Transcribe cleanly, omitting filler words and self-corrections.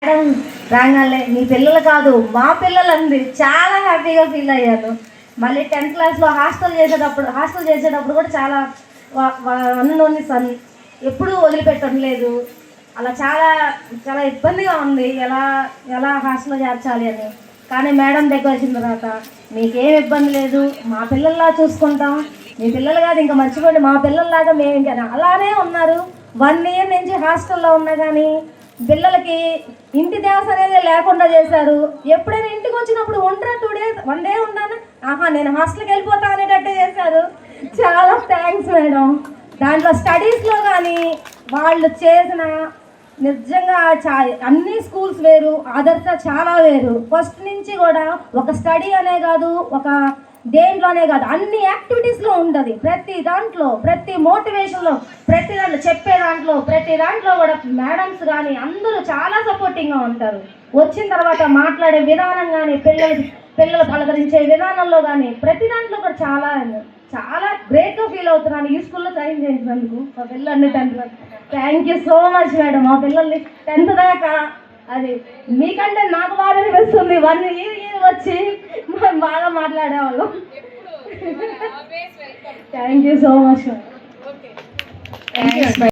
Madam రాగానే మీ పిల్లలు కాదు మా పిల్లలు అంది, చాలా హ్యాపీగా ఫీల్ అయ్యాను. మళ్ళీ 10th క్లాస్లో హాస్టల్ చేసేటప్పుడు కూడా చాలా అన్నోని సన్ ఎప్పుడూ వదిలిపెట్టడం లేదు. అలా చాలా చాలా ఇబ్బందిగా ఉంది ఎలా హాస్టల్లో చేర్చాలి అని. కానీ మేడం దగ్గర వచ్చిన తర్వాత మీకేం ఇబ్బంది లేదు, మా పిల్లల్లా చూసుకుంటాం, మీ పిల్లలు కాదు ఇంకా మర్చిపోండి, మా పిల్లల్లాగా మేము ఇంకా అలానే ఉన్నారు. 1 year నుంచి హాస్టల్లో ఉన్నా కానీ పిల్లలకి ఇంటి ధ్యాస అనేది లేకుండా చేశారు. ఎప్పుడైనా ఇంటికి వచ్చినప్పుడు 2 days 1 day ఉన్నాను, నేను హాస్టల్కి వెళ్ళిపోతా అనేటట్టు చేశారు. చాలా థ్యాంక్స్ మేడం. దాంట్లో స్టడీస్లో కానీ వాళ్ళు చేసిన నిజంగా అన్ని స్కూల్స్ వేరు, ఆదర్శ చాలా వేరు. ఫస్ట్ నుంచి కూడా ఒక స్టడీ అనే కాదు, ఒక దేంట్లోనే కాదు, అన్ని యాక్టివిటీస్లో ఉంటుంది. ప్రతి దాంట్లో, ప్రతి మోటివేషన్లో, ప్రతి దాంట్లో చెప్పే దాంట్లో, ప్రతి దాంట్లో కూడా మేడమ్స్ కానీ అందరూ చాలా సపోర్టింగ్గా ఉంటారు. వచ్చిన తర్వాత మాట్లాడే విధానం కానీ, పిల్లలు పలకరించే విధానంలో కానీ ప్రతి దాంట్లో కూడా చాలా చాలా గ్రేట్గా ఫీల్ అవుతున్నాను ఈ స్కూల్లో జాయిన్ చేసినందుకు. మా పిల్లల్ని 10th thank you so much madam. మా పిల్లల్ని 10th దాకా అది మీకంటే నాకు బాగా అనిపిస్తుంది. 1 year వచ్చి బాగా మాట్లాడేవాళ్ళం. Thank you so much.